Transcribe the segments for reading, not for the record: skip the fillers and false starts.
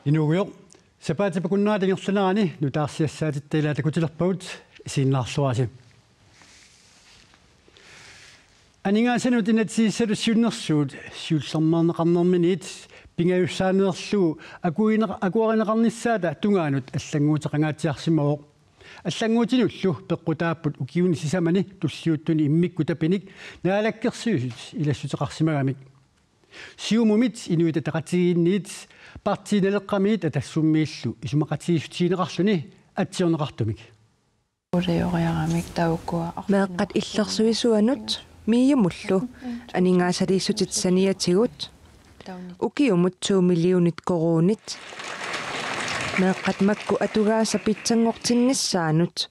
Inuugiu sapaatipakunnaatigerlanaani nutaarsiassaatit-tailaatakutilerpagut isiinnaarluasi aningaassanut inatsiissalu siunnersuut siullermarneqarnerminiit pingajussaanerlugu akuarineqarnissaata tungaanut аллангуутеқангаатсиарсимавоқ аллангуутинуллу пеққутааппут укиуни сисамани туллиуттуни иммиккутапиник наалаккерсуусут илассутеқарсимагамик сиумумит инуита тақатигиинниит партиинелеққамиит атассуммииллу исумақатигиссутиинеқарлуни атсиорнеқартумик уриориарамик тауккуа меэққат иллерсуисуанут миямуллу анингаасалииссутитсаниатигут укиумут 2 миллионит коруунит меэққат макку атугааса питсангортиннissaанут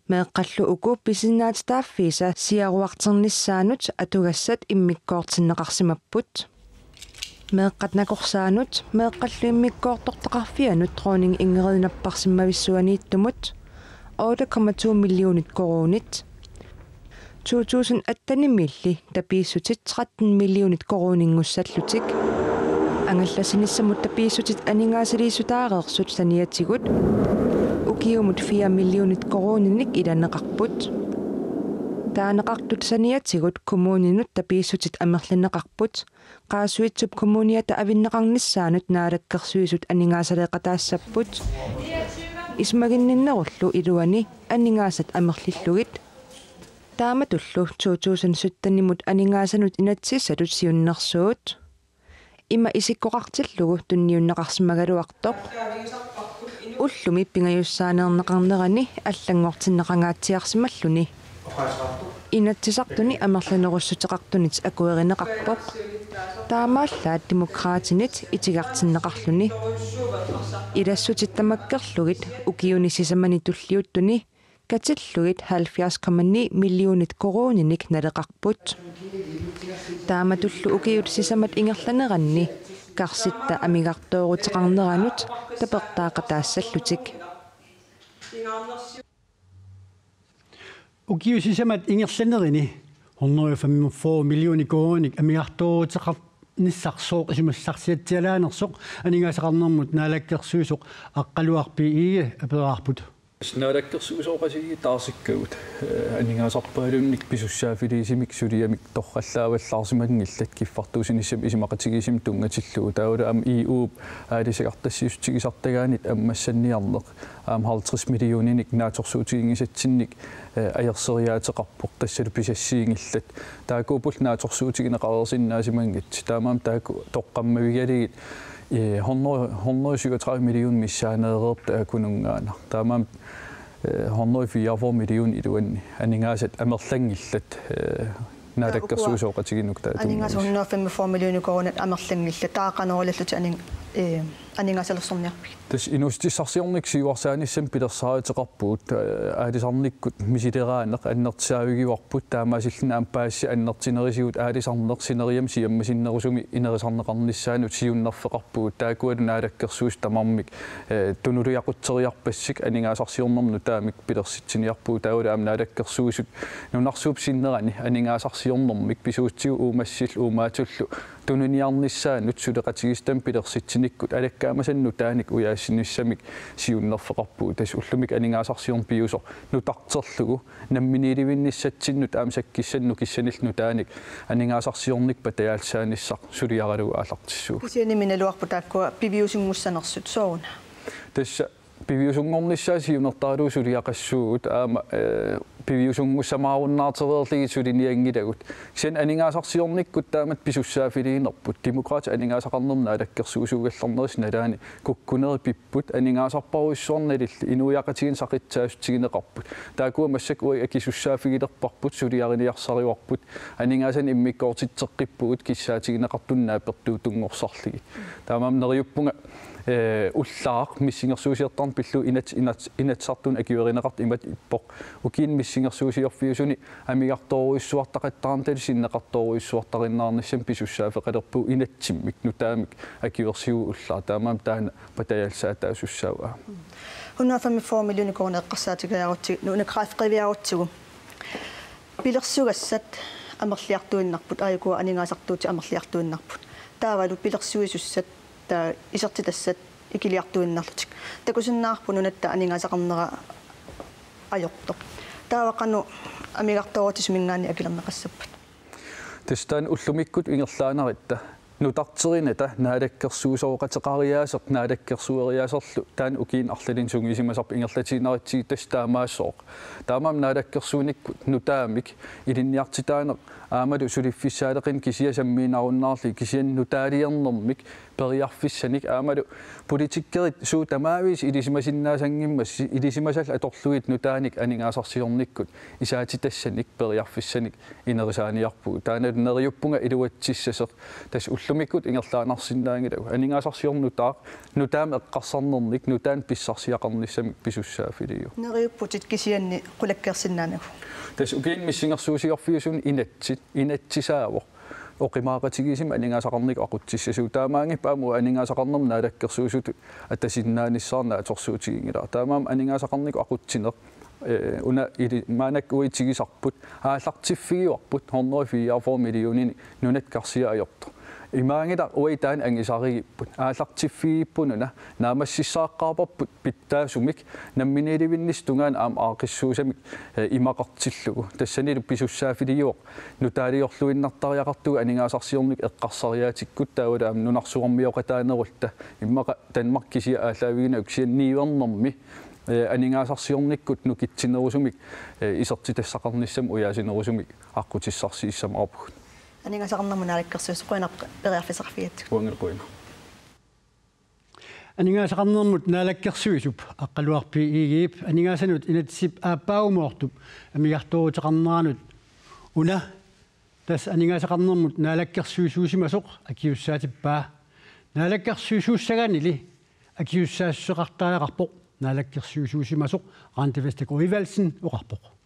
меэққаллу уку писиннаатитааффиса сиаруартернissaанут атугассат иммиккоортиннеқарсимаппут меэққат накорсаанут меэққаллу иммиккоортортеқарфианут троонинг ингеринаппарсиммависсуанииттумут 8,2 миллионит коруунит 2008 тапииссутит 13 миллионит коруунингуссаллутик ангалласинissамут тапииссутит анингаасалиисутаареерсут саниатигут укиумут 4 миллионит корууниник иланеқарпут таанеқартут саниатигут коммуунинут тапииссутит амерланеқарпут qaasuitsub коммуниата авиннеқарнissaанут наалаккерсуисут анингаасалеқатаассаппут исмагинниннеруллу илуани анингаасат амерлиллугит тааматуллу 2017-нимут анингаасанут инатсиссалут сиуннерсуут има исиккоқартиллугу тунниуннеқарсимагалуартоқ уллуми пингаюссаанернеқарнерани аллангортиннеқангаатсиарсималлуни инатсисартуни амерланеруссутеқартунит акуеринеқарпоқ таамааллаат демократинит итигартиннеқарлуни илассутиттамаккерлугит укиуни сисамани туллиуттуни катиллугит 70,9 миллионит корууниник налеқарпут тааматуллу укиут сисамат ингерланеранни карситта амигартоорутеқарнеранут тапертаақатаассаллутик укиу сисамат ингерланерини 154 миллиони корууник амигартоорутеқарниссарсооқ исумассарсиатсиалаанерсоқ анингаасақарнэрмут наалаккерсуусоқ аққалуарпи ие апераарпут Snadakkersuusoqasigi taarsikkagut anningaasarpaalunnik pisussaafilisимик сулиамик торраллааваллаарсимагнгиллат киффартуусинissam исимақатигисим тунгаtillugu таula ам EU аалисагартассиустигисартагаанит аммассанниарнеқ ам 50 миллиониник нааторсуутигингисатсинник аярсериаатеқарпоқ тассалу писассиингиллат таакуупул нааторсуутигинеқарерсиннаасимангит таамаам тааку тоққаммавигалигит 137 миллион миссааneerert акунунгаана таамаам 144 миллион илуанни анингаасат амерлангиллат наалаккерсуусооqatiginnuk таату анингаас 145 миллион коронат амерлангилла таақанерулаллут анингаасалерсорниарпи тас инустиссарсиорник сиуарсааниссам пилерсаатеқарпуут аалисарниккут мисилераанеқ аннертисаавигиуарпут таамаасиллина ампаасси аннертинерисигут аалисарнеқ синериам сиаммасиннерусуми инерисарнеқарнissaанут сиуннерфеқарпуут таакуалу наалаккерсуус тамармик тунулиақутсериарпассик анингаасарсиорнерну таамик пилерситсиниарпуу тааула аам наалаккерсуусут нунарсууп синнерани анингаасарсиорнермик писуутсигу уумассил уумаатуллу тунуниарнissaанут сулеқатигистам пилерситсиниккут алаккаамасанну тааник уяассинissамик сиуннерфеқарпуу тас уллумик анингаасарсиорн пиусо нутартерлугу намминиливинниссатсиннут аамсаккиссанну киссаниллну тааник анингаасарсиорник патаалсааниссақ сулиаралугу аалартиссуу кисианиминалуарпу тааккуа пивиусингмуссанерсут соона тасса пивиусунгорнissaа сиунертаалуу сулиақассуугут аама пивиусунгмуссамааруннаартереерлиги сулиниангилагут сен анингаасарсиорниккут таамат писуссаафилиинерпут демократи анингаасақарнерна алаккерсуусуугаллернерис налаани куккунери пиппут анингаасарпаруиссуарналилли инуяқатигин сақитсаастигинеқарпут таакуа массак уи акисуссаафигилерпарпут сулиариниарсариуарпут анингаасан иммиккоортитсеққиппугут киссаатигинеқартуннаа пертуутунгорсарлиги таамаам нериуппунга уллаақ миссингерсуусиертарн пиллу инатсартун акиуеринеқарт имат иппоқ укиин миссингерсуусиорфиусуни амигартооруиссуартақаттаран тали синнеқартооруиссуартариннаарниссам писуссаафеқалерпу инатсиммик нутаамик акиуерсиу уллаа таамаам таана патаялсаатаасуссаауа 154 миллион кроner эққарсаатигаярутсиг нунеқрафқивиарутсигу пилерсугассат амерлиартуиннарпут аякуа анингаасартуути амерлиартуиннарпут таавалу пилерсуисуссат таа исертитассат икилиартуиннарлутик такусиннаарпу нунатта анингаасақарнера аёрто таавақану амигарторотисмингаани акилернеқассаппат тестан уллумиккут ингерлаанаритта нутартерината наалаккерсуусооқатеқариаасеқ наалаккерсуериаасерлу таан укиин арлалин сунгисимасарп ингерлатиинаритсии тастаамаассооқ таамам наалаккерсууниккут нутаамик илинниартитаанеқ аамалу сулиффиссаалеқин кисиасаммиинаруннаарли кисиан нутаалиернэрмик периарфиссаник аамалу политиккерит суу тамаавис илисимасиннаасангиммас илисимасал аторлуит нутааник анингаасарсиорниккут исаатитассаник периарфиссаник инерисааниарпугу таанал нериуппунга илуатсиссасеқ тас уллумиккут ингерлаанарсиннаангилагу анингаасарсиорнутаа нутаам эққарсарнерник нутаан писсарсиақарниссамик писуссаафилиу нериуппутит кисианни қулаккерсиннаанагу тас укиин миссингерсуусиорфиусун инатсисаавоо оқимаақатигисим анингаасақарник ақутсиссасуу таамаанги пааму анингаасақарнерм наалаккерсуусут атасиннааниссаарна аторсуутигингила таамаам анингаасақарник ақутсинеқ уна или маанак уитигисарпут ааллартиффигиуарпут 104 миллионини нунат карсиа аёрто имаангила уитаан ангисаригиппут ааллартиффигиппунуна наамассиссааққарпарпут питтаасумик намминиливиннис тунгаан аам аақиссуусамик имақартиллугу тассанилу писуссаафилиуоқ нутаалиорлуиннартариақартуга анингаасарсиорник эққарсариаатиккут таавала аам нунарсуармиоқатаанерулта иммақа танмаркисиа ааллаавигина уксианниивернэрми анингаасарсиорниккут нукитсинерусумик исертитассақарниссам уяасинерусумик аққутиссарсииссамаарпугут анингаасақарнерму наалаккерсуус қуинақ периарфисарфиат уангерқуина анингаасақарнермут наалаккерсуисуп аққалуарпи игиип анингаасанут инатсип ааппаумоортуп амигарторутеқарнеранут уна тас анингаасақарнермут наалаккерсуисуусимасоқ акиуссаатиппаа наалаккерсуисууссагаанили акиуссаассеқартаалеқарпоқ наалаккерсуисуусимасоқ рантивестек уивалсен оқарпоқ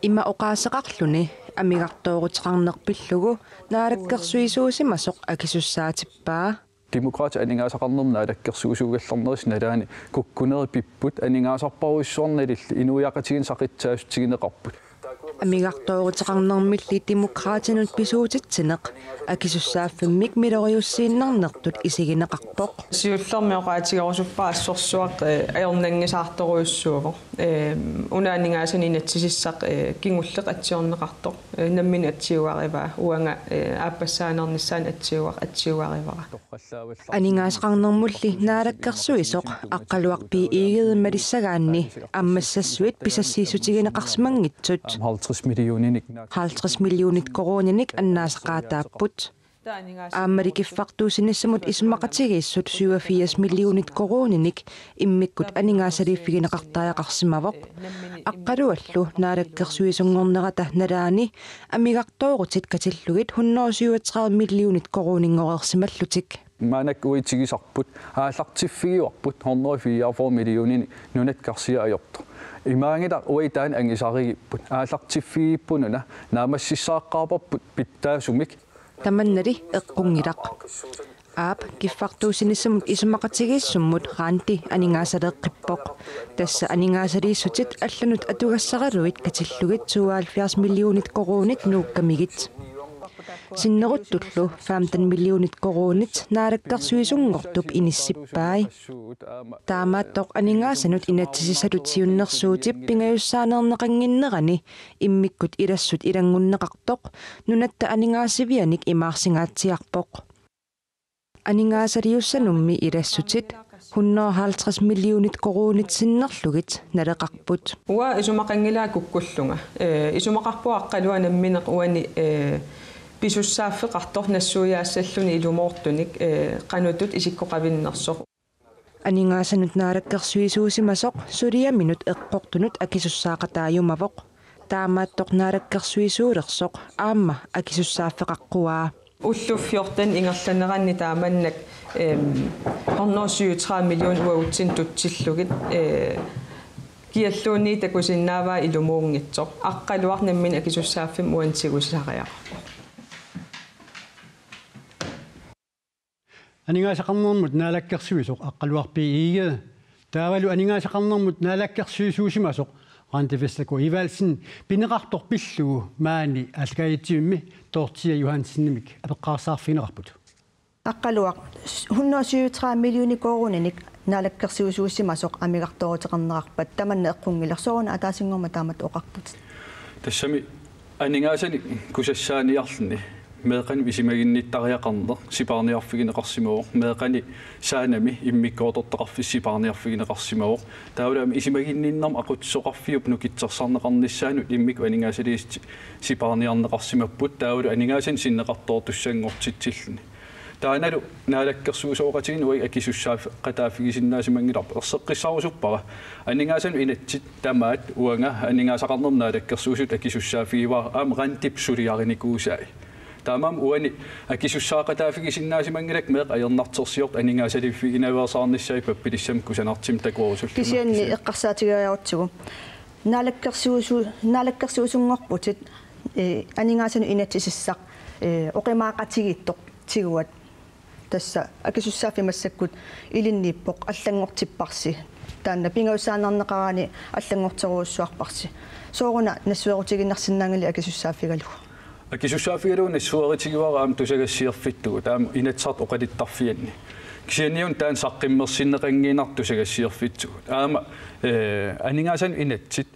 има оқаасеқарлуни амигарторутеқарнерпиллугу наалаккерсуисуусимасоқ акисуссаатиппаа демократ анингаасақарнерм наалаккерсуусуугалларнерис налаани куккунери пиппут анингаасарпаруиссуарналилли инуяқатигин сақитсаастигинеқарпут амигарторутеқарнермилли демократинут писуутитсинеқ акисуссааффиммик милориуссииннарнертут исигинеқарпоқ сиуллермиоқаатигерусуппаа ассорсуақ аёрнангисаартаруйуссуувоқ унаанингаасани натсисиссақ кингуллеқ атсиорнеқартоқ наммин атсиуариваа уанга ааппассаанернissaан атсиуаривара анингаасақарнермулли наалаккерсуисоқ аққалуарпи иигеиммалиссагаанни аммассассуит писассиисутигинеқарсимангитсут 50 миллионит корониник аннаасақаатааппут ааммаликиффартуусинissамут исмақатигииссут 87 миллионит корониник иммиккут анингаасалииффигинеқартааяқарсимавоқ аққалуаллу наалаккерсуисунгорнерата налаани амигарторутит катиллугит 137 миллионит коронингорерсималлутик маанак уитигисарпут ааллартиффигиуарпут 104 миллионини нунат карсиа аёрто имаангила уитаан ангисаригиппут ааллартиффигиппунуна наамассиссааққарпарпут питтаасумик таманнали эққунгилақ аап киффартуусинissамут исмақатигииссуммут раанти анингаасалеэққиппоқ тасса анингаасалииссутит алланут атугассаралуит катиллугит 72 миллионит коронит нууккамигит синнеруттуллу 15 миллионит коронит наалаккерсуисунгортуп иниссиппаи таамааттоқ анингаасанут инатсисисалутсиуннерсуутип пингаюссаанернеқангиннерани иммиккут илассут илангуннеқартоқ нунатта анингаасивианик имаарсингаатсиарпоқ анингаасалиуссанумми илассутит 150 миллионит коронит синнерлугит налеқарпут уа исумақангилаа куккуллунга исумақарпуаққалуа намминеқ уани писуссааффеқартор нассуяассаллуни илумоортуник қанутут исиккоқавиннерсоқ анингаасанут наалаккерсуисуусимасоқ сулиаминут эққортунут акисуссаақатааюмавоқ таамааттоқ наалаккерсуисуулерсоқ аама акисуссааффеқаққуаа уллуффиортан ингерланеранни тааманнак 137 миллион уаутсин тутсиллугит киаллуунни такусиннааваа илумуунгитсоқ аққалуарнаммин акисуссааффим уансигусариақарпо анингаасақарнермут наалаккерсуисоқ аққалуарпи ииге таавалу анингаасақарнэрмут наалаккерсуисуусимасоқ Rantevestaco Ivalsen pineqartor pillugu maani alkaitiummi Tortia Johansenimik apeqqaarsaarfinerarput аққалуақ 173 миллиони коорунник наалаккерсуусуусимасоқ амигарторутеқарнерарпат таманна эққунгилерсоруна атаасингорма таамат оқарпут тассами анингаасани кусассааниарлни meeqani isimagинниттариақарнер сипаарниарфигинеқарсимавоқ meeqani саанами иммиккоотортақарфиссипаарниарфигинеқарсимавоқ таулаами исимагинниннарма ақутсоқарфиуп нукитсерсарнеқарниссаану иммик анигаасалиис сипаарниарнеқарсимаппут таулу анигаасан синнеқартоортуссангортитсиллни тааналу наалаккерсуусооқатигин уи акисуссааф қатаафигисиннаасимангиларпа ерсеққиссарусуппара анигаасан инатсит тамаат уанга анигаасақарнер наалаккерсуусут акисуссаафигиваа аама рантип сулиариникуусаи таамам уани акисуссаақатаафигисиннаасимангилак меқ аернартерсиорт анигаасалиффигинавеерсаарниссаи паппилиссам кусанартим такуорусул кисианни эққарсаатигаяорутсугу наалаккерсуусунгорпутит анигаасану инатсисиссақ оқимаақатигиттоқ тигуат тасса акисуссаафимассаккут илинниппоқ аллангортиппарси таанна пингауссаанарнеқарани аллангортерууссуарпарси сооруна нассуерутигиннарсинаангали акисуссаафигалу акисуссаафигалу нассуерутигуараам тусагассиерфиттугу таама инатсарт оқалиттарфианни кисианниун таан саққиммерсиннеқангиинар тусагассиерфитсугу аама анигаасан инатсит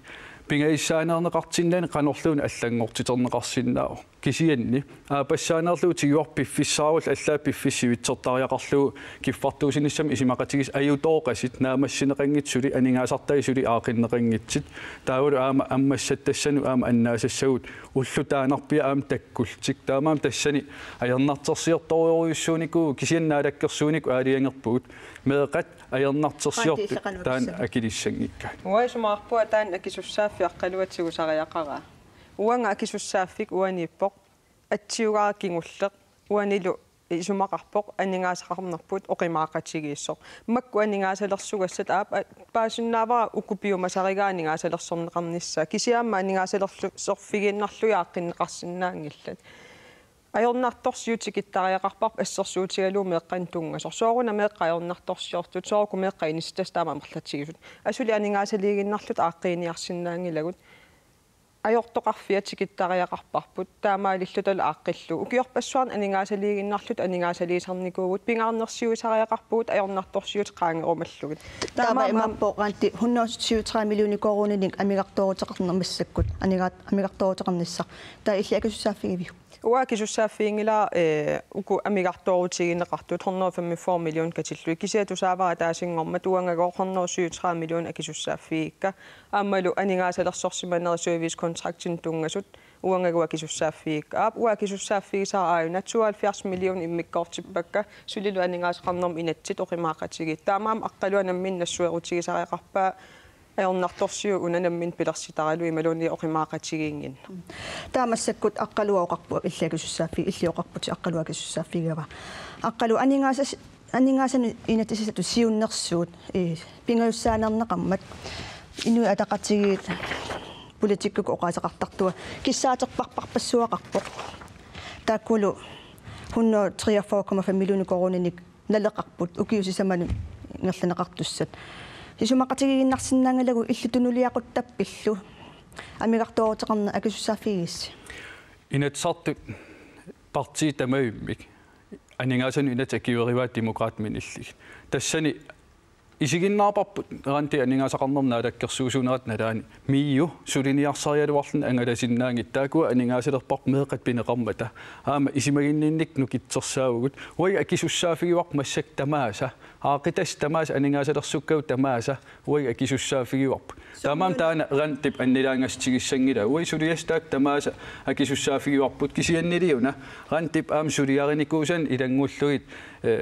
пингаиссаанернеқартиннани қанорлуун аллангортитернеқарсиннаау кисианни пассаанерлуу тигуар пиффиссаавал аллаа пиффиссивитсертариақарлуу киффартуусиниссам исимақатигис аютооқасит наамассинеқангитсули анигаасартагисули аақиннеқангитсит таавалу аама аммассаттассану аама аннаасассагут уллутаанарпиа аама таккултик таамаам тассани аернартерсиорториуссуунику кисианнаалаккерсуунику аалиангерпугут меэқат аернартерсиорт таан акилиссангикка уайсумаарпуа таан акисуссааффиаққалуатсигу сариақара уанга акисуссааффик уаниппоқ атсиугааракингуллеқ уанилу исумақарпоқ анигаасақарнерпут оқимаақатигииссоқ макку анигаасалерсугассат аап паасуннаавара укупиумасаригаанигаасалерсорнеқарнissaа кисиаама анигаасалерсорфигииннарлуи ааққиннеқарсинаангиллат аёрнарторсиутикиттариақарпарп ассерсуутигалуу меэққан тунгасор сооруна меэққа аёрнарторсиортут соорку меэққа инистас таамамерлатигисут асули анигаасалиигиннарлут ааққиниарсинаангилагут аёртоқарфиатикиттариақарпарпут таамаалиллутал ааққиллу укиорпассуарн анигаасалиигиннарлут анигаасалиисарникуугут пингарнерсиусариақарпугут аёрнарторсиут qaangerumallugit таама имаппоқанти 173 миллиони коорунник амигарторутеқарнермассаккут амигарторутеқарниссар таа илли акисуссааффигивиу уакисуссааффиингила уку амигарторутигинеқартут 145 миллион катиллуи кисиатусаавара таасингорма туангагоо 137 миллион акисуссааффиикка ааммалу анигаасалерсорсиманерисуивис контрактин тунгасут уангагуа кисуссааффиикка аап уакисуссааффигисаа ааюна 72 миллион иммиккоортиппакка сулилу анигаасақарнерм инатсит оқимаақатигит таамаам аққалуанаммин нассуерутигисариақарпаа аёрнарторсиу унанаммин пилерситаралу ималуни оқимаақатигиингин таамассаккут аққалуаоқарпу иллакисуссааффи иллиоқарпути аққалуакисуссааффигава аққалу анигаасану инатисисату сиуннерсуут пингаюссаанернеқармат инуи атақатигиит политиккук оқаасеқартартуа киссаатерпарпарпассуақарпоқ тааккулу 143,5 миллиони коорунник налеқарпут укиусисаману ngерланеқартуссат исумақатигииннарсинаангалагу иллутунулиақуттаппиллу амигарторутеқарна акисуссааффигисси инатсартут парти тамаюммик анигаасану инатакиуериваат демократмин иллиг тассани исигиннаарпарпут ранти анигаасақарнернаалаккерсуусунерат налаани мииу сулиниарсариалуарлун ангаласиннаангит таакуа анигаасалерпарп меэқат пинеқармата аама исимагиннинник нукитсерсаагугут уи акисуссаафигуақ массак тамааса аақитас тамаас анигаасалерсуккау тамааса уи акисуссаафигуарп таамаам таана рантип аннилаангастигиссангила уи сулиастаак тамааса акисуссаафигуарпут кисианнилиуна рантип аам сулиариникуусан илангуллугит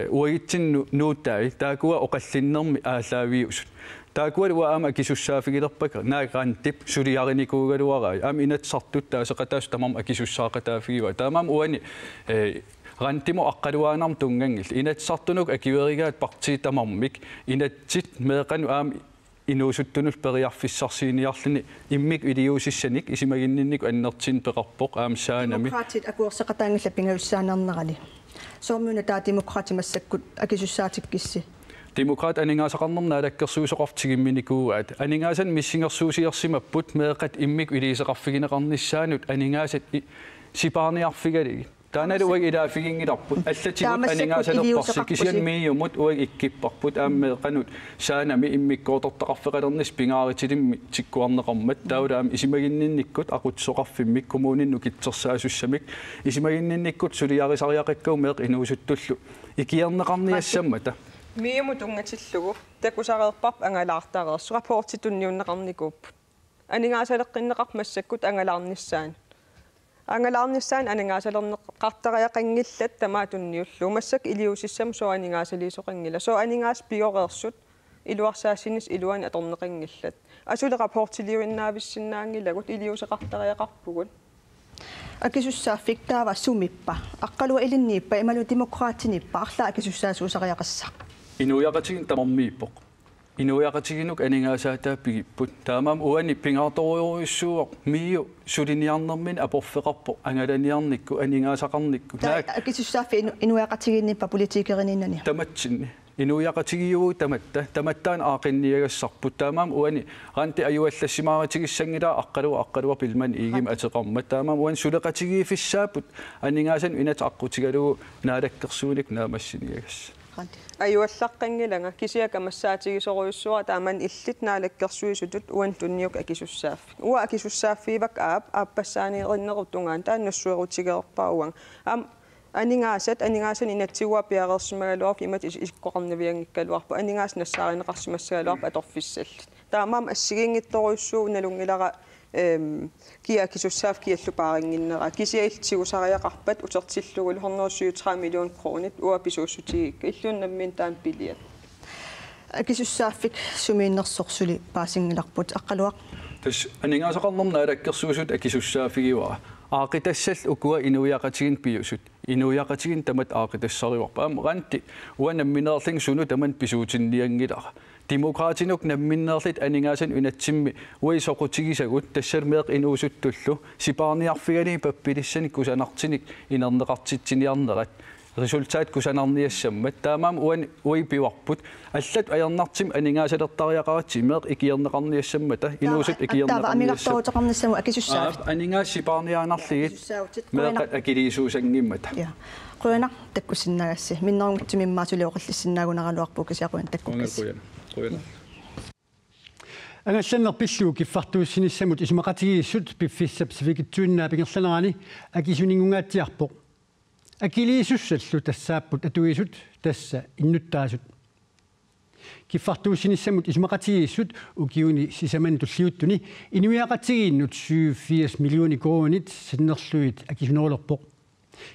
уигитсин нуутаи таакуа оқаллиннерми аалаавиусут таакуа аама акисуссаафигилерпака наагрантип сулиариникуугалуараа аам инатсартут таасеқатаас тамам акисуссаақатаафигуа таамаам уани рантимо аққалуаанарм тунгангил инатсартунук акиуеригаат партиитамармик инатсит меэқану аам инуусуттунул периарфиссарсииниарлүни иммик илиусиссаник исимагиннинник аннертин пеқарпоқ аам саанами демократит акуерсеқатаангилла пингаюссаанернерани соомуна таа демократимассаккут акисуссаатиккисси Demokraat aningaasaqarnerna alakkersuusoqartigimminikuuat aningaасан missingersuusiерсимаппут meeqat immik iliiseqarfigineqarnissaanut aningaasat sipaarniarfigaligi taanalu uag ilaafigingilarput allatigut aningaasaleqparsi kisian miiumut uag ikkipparput aammeeqanut saanami immikkoortortaqarfeqalernis pingaaritilimmi tikkuarneqarmat taulaam isimaginninnikkut aqutsoqarfimmik kommuninnu kitsersaasussамик isimaginninnikkut suliarisariaqakkau meeq inuusuttullu ikiarneqarniassammata Miimu tungatsillugu takusaqerparp angalaartaareersu rapportitunniunneqarnikuupput aningaasaleqqinneqarmassakkut angalaarnissaan aningaasaleqqartariaqangillat tamaatunniullu massak iliusissam soo aningaasaliisoqangila soo aningaas pioreersut iluarsaassinis iluan atorneqangillat asule rapportiliuinnaavissinaangilagut iliuseqartariaqarpugut акисуссааффик таава сумиппа аққалуа илиннииппа ималу демократиниппа арла акисуссаасуусариақассақ Inuiaqatigin tamarmiippoq inuiaqatiginuk aningaasaattaappigipput taamaam uani pingaartoriuissuuq miiu suliniarnermin aporfeqarpo angalaniarnikku aningaasaqarnikku акисуссааффи инуиақатигинниппа политикерининнани tamatsinni inuiaqatigiugu tamattaan aaqinniagassarput taamaam uani ranti ajuallassimaaratigissanngilaa aqqaluwa pilman iigim ateqarmat taamaam uan suleqatigiifissaaput aningaасан inataqqutigalugu naalakkersuunik naamassiniagassa ayuallaqqangilanga kisiaka massaatigisoruissuara taaman illit naalakkersuisutut uan tunniuk akisussaaffi uwa akisussaaffiivak aappassaanierinnertungaan taannassuerutigererpauang aningaасан inatsiguа piareersimagaluarp imat ikkoqarnaviangikkaluarpu aningaas nassaarinneqarsimassagaluarp atorfissallit taamaam assigiingittoruissuu nalungilara kiakissussaaf kiallupaaringinnera kisiailtigusariaqarpat utertillugul 137 million kronit uapisuussutigikka illuunnammin taan billiat акисуссааффик сумииннерсорсули паасингиларпут аққалуақ тас анигаасақарнерна алаккерсуусут акисуссаафигиуара аақитассал укуа инуиақатигин пиусут инуиақатигин тамат аақитассариуарпа аама ранти уанамминерлин суну таман писуутинниангилара демократинук намминнерлит анигаасан унатсимми уисоқутигисагут тассалмеэқ инуусуттуллу сипаарниарфигани паппилиссани кусанартиник инернеқартитсиниарнерат resultat kusanarniassammat taamaam uan piuarput аллат аернартим анигаасалертариақаратси меэқ икиернеқарниассаммата инуусут икиернеқарниассаммата акисуссааф анигаасипаарниаанарлигит меэқат акилиисуусангиммата я қуяна таккусиннагасси миннерунгитсимиммаасулиоқаллиссиннаагунаралуарпу кисиақуян таккуккис қуяна ангассаннерпиллуу киффартууссиниссамут исмақатигииссут пиффиссап сивикитсуиннаа пингерланерани акисунингунгаатсиарпоқ акилиисуссаллу тассааппут атуисут тасса иннуттаасут киффартууссиниссамут исмақатигииссут укиуни сисаман туллиуттуни инуиақатигииннут 87 миллиони кроонит синнерлуит акисунерулерпоқ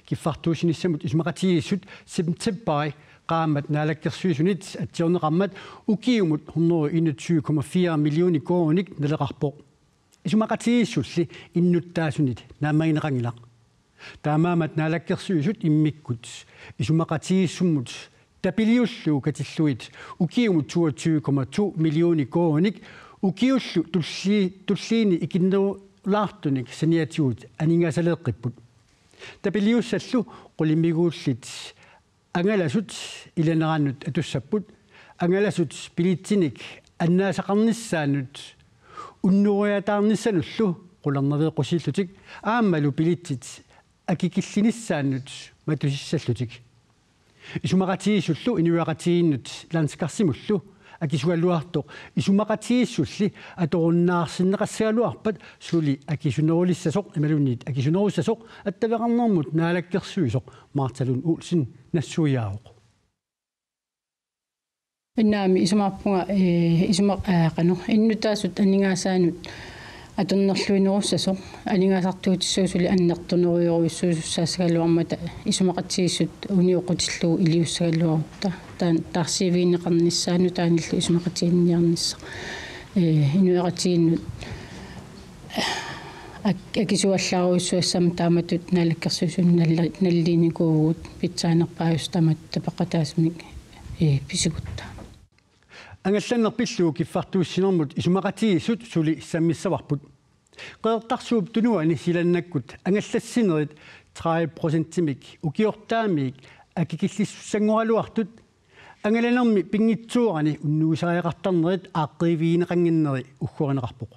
киффартууссиниссамут исмақатигииссут септембари qaammat naalakkersuisunit atsiorneqarmat ukiumut 121,4 milliooni koonik naleqarpoq isumaqatigissulli innuttaasunit naammagineqangilaq taamaamat naalakkersuisut immikkut isumaqatigissummut tapiliullu katilluit ukiumut 22,2 milliooni koonik ukiullu tulliini ikinnerulaartunik saniatigut aningasaleeqqipput tapiliussallu qulimiguullit ангаласут иланерааннут атуссаппут ангаласут пилитсиник аннаасақарниссаанут уннуриатаарниссануллу қулернавеэққусииллутик ааммалу пилитсит акикиллиниссааннут матусиссаллутик исумақатигиссуллу инуиақатигииннут ланскарсимуллу акисуаллуартоқ исумақатигиссулли аторуннаарсиннеқассагалуарпат сули акисунерулиссасоқ ималунниит акисунеруссасоқ аттавеқарнэрмут наалаккерсуисоқ маарталун уулсин нассуяаоқ иннаами исумаарпунга исумақаақану иннутаасут анингаасаанут аторнерлуинеруссасоқ анингаасартуутиссуусули аннертунеруйоруиссуусаасагалуармата исумақатигиссут униоқутиллуу илиуссагалуарутта тарсивиинеқарниссаану тааниллу исумақатигинниарнисса инуиақатигиннут акисуаллааруиссуассам тааматут наалаккерсуусун наллиникуугут питсаанерпааюс тамат тапеқатаасмик писигутта ангалланнерпиллуу киффартууссинермут исумақатигиссут сули саммиссаварпут qeertarsuup tunuani silannakkut angallassinerit 30%-imik ukiortaamik akikillissussanguraluartut ангаланерми пингитсуарани уннуисариақартарнерит ааққивиинеқангиннери уггуаринеқарпоқ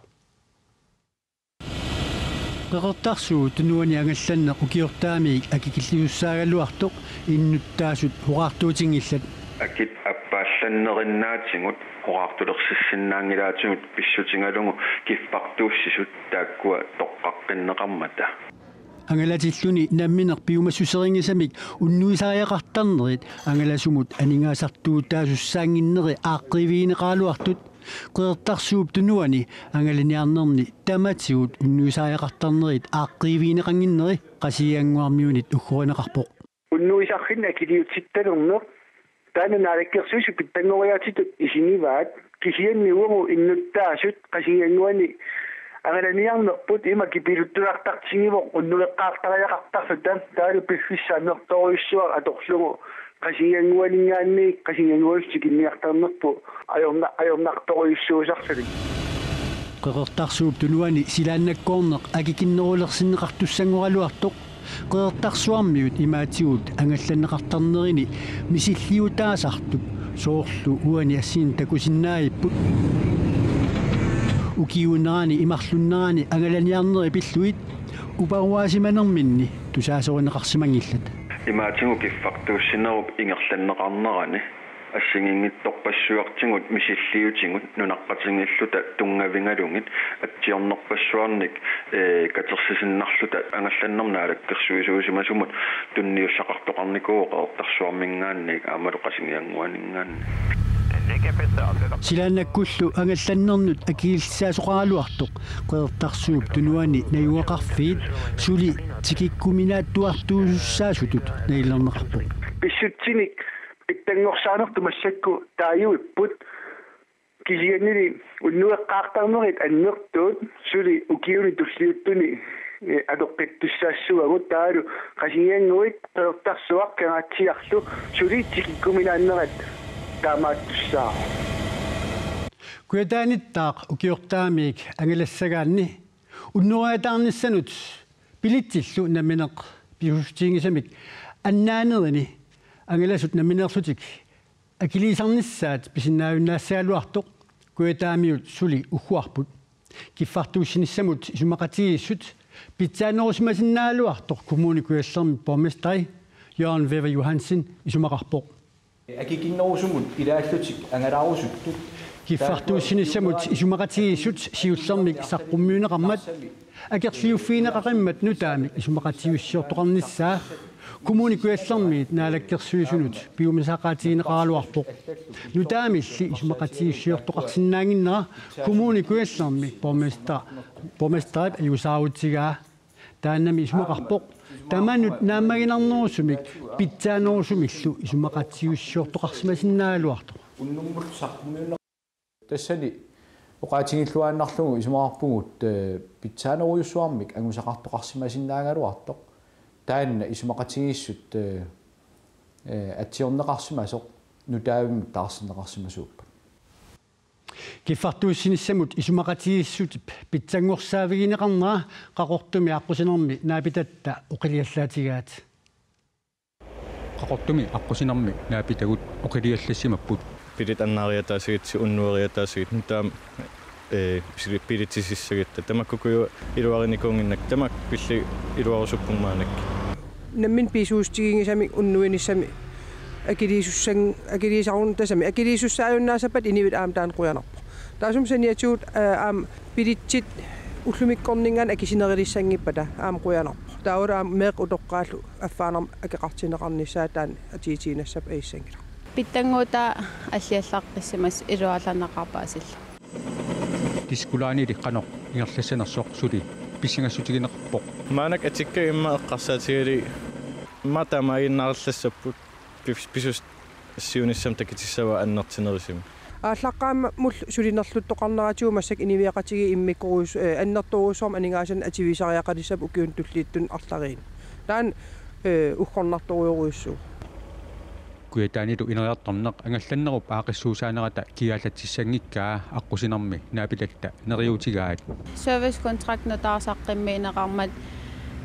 qeqertarsugu tunuani angallanneq ukiortaamiik akikilliussaagalluartoq innuttaasut hoqaartuutingillat akit appaallannerinaatigut hoqaartulersissinnaagilaatigut pissutingalungu kiffartuussisut taakkua toqqaqqinneqarmata angalatilluni nammineq piumassuseringisamik unnuisariaqartarnerit angalasumut aningaasartuutaasussaanginneri aaqqiviineqaaluartut qeqertarsuup tunuani angalaniarnerni tamatigut unnuisariaqartarnerit aaqqiviineqanginneri qasianguarmiunit uggorineqarpoq unnuisarrinna kiliutsittalerneq taananaalakkersuisu pittangoriatitut isinivaat kisianniugu innuttaasut qasianguani angalaniarnerput ima kipiluttulartartingivoq unnuleqqaartariaqartarlutam taalu piffissaanertoruissuar atorlugu qasianguaningaanni qasianguussikinniartarnerpu ajornaqtoruissuusarsalit qeqertarsuup tunuani silaannakkoorneq akikinnerulersinneqartussangoraluartoq qeqertarsuarmiut imaatigut angallanneqartarnerini misilliutaasartup soorlu uani assiin takusinnaayipput ukiunerani imarlunnerani angalaniarneri pilluit uparuaasimanerminni tusaasorinneqarsimangillat imaatigu kiffartuussinnerup ingerlanneqarnerani ассигингиттарпассуартигут мисиллиутигут нунаққатингиллута тунгаvinгалунгит атсиорнерпассуарник катерсисиннарлута ангалланнернаалаккерсуисуусимасумут тунниуссақартоқарникуу қеэртарсуармингаанник аамалу қасингиангуанингаанни силааннаккуллу ангалланнернут акииллсаасоқаралуартоқ қеэртарсууп тунуани наюақарфиит сули тикиккуминааттуартууссаасутут наилернеқарпоқ писсутсиник иттангорсаанерту массакку тааюиппут кисианнили уннуэққаартарнерит аннертуут сули укиуни туллиуттуни адоққиттуссаассуагут таалу қасиангуит қеэртарсуаққераатсиарлу сули тикиккуминааннерат таамааттуссаа куятааниттаақ укиортаамиик ангалассагаанни уннуаатаарниссанут пилитсиллу наминеқ пиустингисамик аннаанерини ангаласут наминерлутик акилисарнissaат писиннаавиннаассаалуартоқ куятаамиут сули уггуарпут киффартууссиниссамут исумақатигиссут питсаанерусмасиннаалуартоқ коммуникуаллерми борместари Jørgen Wever Johansen исумақарпоқ акикиннерусумут илааллутик ангалаарусутту киффартууссиниссамут исумақатигиссут сиуллермик саққуммиунеқармат акерлиуффиинеқариммат нутаами исумақатигуссиортоқарниссаа коммуникуаллерми наалаккерсуисунут пиумисақаатигинеқаралуарпоқ нутаамилли исумақатигиссиортоқарсинаангиннера коммуникуаллерми борместарп аюсааутсигаа тааннами исумақарпоқ таманут нааммагинарнерусумик питсаанерусумиллу исумақатигиссиортоқарсимасиннаалуарто уннуммут саққумиунеқ тассани оқаатингиллуааннарлугу исумақарпугут питсаанеруйуссуармик ангусақартоқарсимасиннаагалуартоқ таанна исумақатигиссут атсиорнеқарсимасоқ нутаавиммут таарсинеқарсимасууппа киффартууссиниссамут исумақатигиссутип питсангорсаавигинеқарнера қақортуми аққусинерми наапитатта оқилиаллаатигаат қақортуми аққусинерми наапитагут оқилиаллассимаппут пилит аннаариатаасигитси уннуариатаасигит нутаам пилитсиссагитта тамаккукуйу илуариникуунгиннак тамак пилли илуарусуппумаанак наммин писуустигингисами уннуиниссами акилисарун тасами акилисуссааюннаасапат инивит аам таан қуянарпо таасум саниатуут аам пилитсит уллумиккорнингаан акисинерилиссангиппата аам қуянарпо тааура аам меэқ утоққаалу аффаанер акеқартинеқарниссаа таан атиитиинассап аиссангила питтангуута аллиаллаққиссимас илуаланеқарпаасилла дискулаани лиққанеқ ингерлассанерсоқ сули писсингассутигинеқарпоқ маанак атикка имма эққарсаатигали матамаиннаарлассаппут писус сиунissam такитиссава аннертинерисим ааллаққаама мул сулинерлуттоқарнератиу массак инивиақатиги иммиккоруус аннерторуусорм анигаасан ативисариақалиссап укиун туллииттун арлариин таан уггорнарторуйоруиссуу куятаанилу инериарторнеқ ангалланнеруп аақиссуусаанерата киаалатсиссангиккаа аққусинерми наапилатта нериутигаат service contract нотаарсаққиммиинеқармат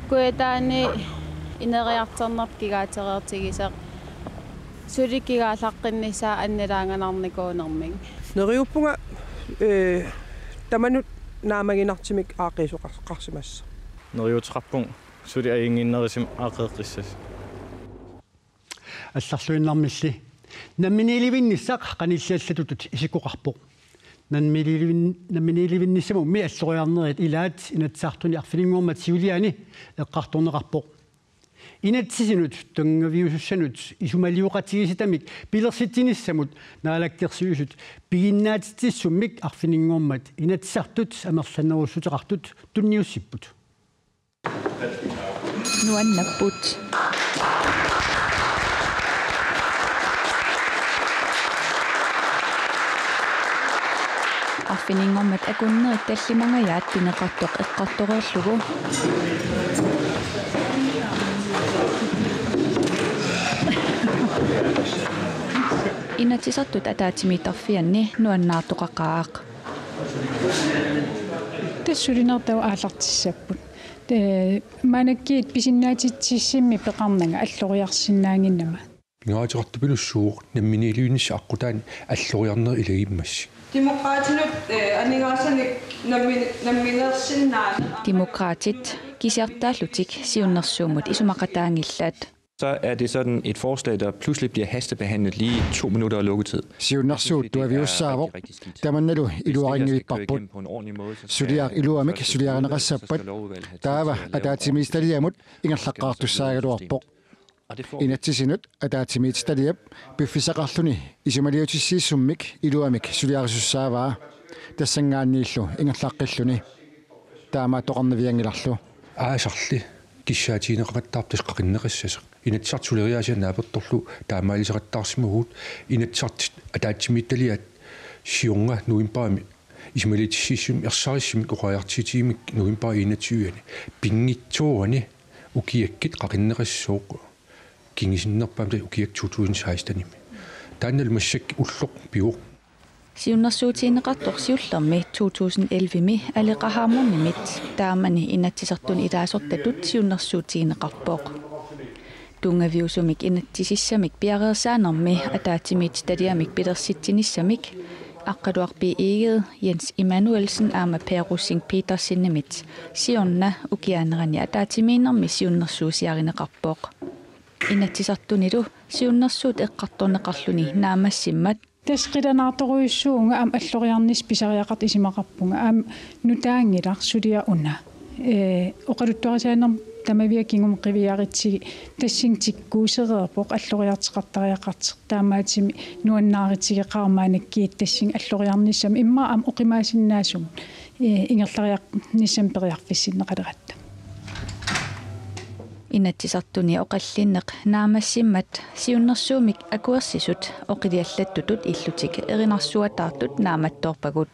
куятаани инериартернерп гигаатерертигисеқ Surikigaalaqqinnisa annilaanganarnikuunerming. Neriuppunga tamanut naamaginartimik aaqiisuqarsimassa. Neriuteqarpung suli ayinginnerisum aaqeeqqissas. Алларлуиннармилли намминиливинниссаақ qanilliallatutut isikuqarpoq намминиливинниссаму ми аллориарнерит илаат инатсаартуни арфилингуумат сиулиани эққарторнеқарпоқ инатсисинут тангавиусуссанут исумалиуқатигиситамик пилерситсиниссамут наалаккерсиусут пигиннаатитсиссуммик арфилингуумат инатсартут амерланнеруссутеқартут тунниуссиппут нуаннаппут Arfiningommat akunnerit tallimangajaat pineqartoq eqqartoreerlugu Inatisartut ataatimitarfianni nuannaartoqaqaaq Tassulinertau aallartissapput manakkiit pisinnaatitsissimmi peqarnanga alloriarsinnaanginnama Ngaatiqartupilussuuq namminiiliunissi aqqutaani alloriarner ilegimmassi Demokratit kisiartaallutik siunnersuumut isumaqataangillat Så er det sådan et forslag, der pludselig bliver hastebehandlet lige 2 minutter af lukketid. Siunnersuut tuaviussaavoq tamannalu iluaringivipparput suliaq iluamik suliareneqassappat taava ataatimiistaliamut ingerlaqqaartussaagaluarpoq inatsisinut ataatimiitstaliap piffisaqarluni isumaliutissiissummik iluamik suliarisussaavaa tassangaanniillu ingerlaqqilluni taama toqarnaviangilarlu aasarli kissaatinеqattaartis qaqinneqissaseq inatsartuleriasianaapertorlu taamaaliseqattaarsimugut inatsartit ataatimiittaliat siunga nuimpaami isumaliutissiissum ersarissimik uqajartitiimik nuimpaa inatyuani pingitsuani ukiakkit qaqinneqissooq kingisinnerpaam ta ukiak 2016 taannal massak ulloq piu Siunnersuutiineqartoq siullermi 2011mi aleqahaarmurnimit taamani inatsisartun ilaasortatut siunnersuutiineqarpoq tungaviusumik inattisissamik piareersaanermi ataatimiit taliamik pilersitsinissamik aqqaluarpi iiged Jens Emanuelsen aama Perussing Petersinnimit siorna ukiaanerani ataatimiinermi siunnersuusiarineqarpoq inatsisartunilu siunnersuut eqqartorneqarluni naamassimmat Tasqilanaartoruissuunga am alloriarnis pisariaqart isimaqarpunga am nutaangilar sulia una oqaluttuarisaanner tamaviakingum qiviaritsigi tassin tikkuusereerpoq alloriarteqartariaqarteq taamaatimi nuannaaritigeqarmaanakkiit tassin alloriarnissam imma am oqimaasinnaasum ingerlariaq nissam periarfissinneqaleratta Inatsisartuni oqallinneq naamassimmat siunnersuumik akuersisut oqiliallattutut illutik erinarsuataartut naamattoorpagut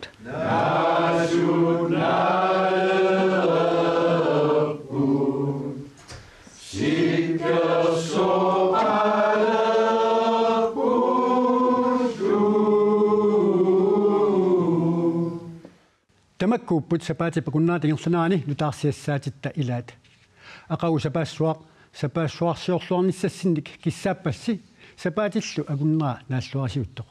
Tamakkuupput sapaatipakunnaatigerlanaani nutaarsiassaatitta ilaat aqau sapassuarsiorluarnissassinnik kissaapassi sapaatillu agunneraa naalluarisiuttoq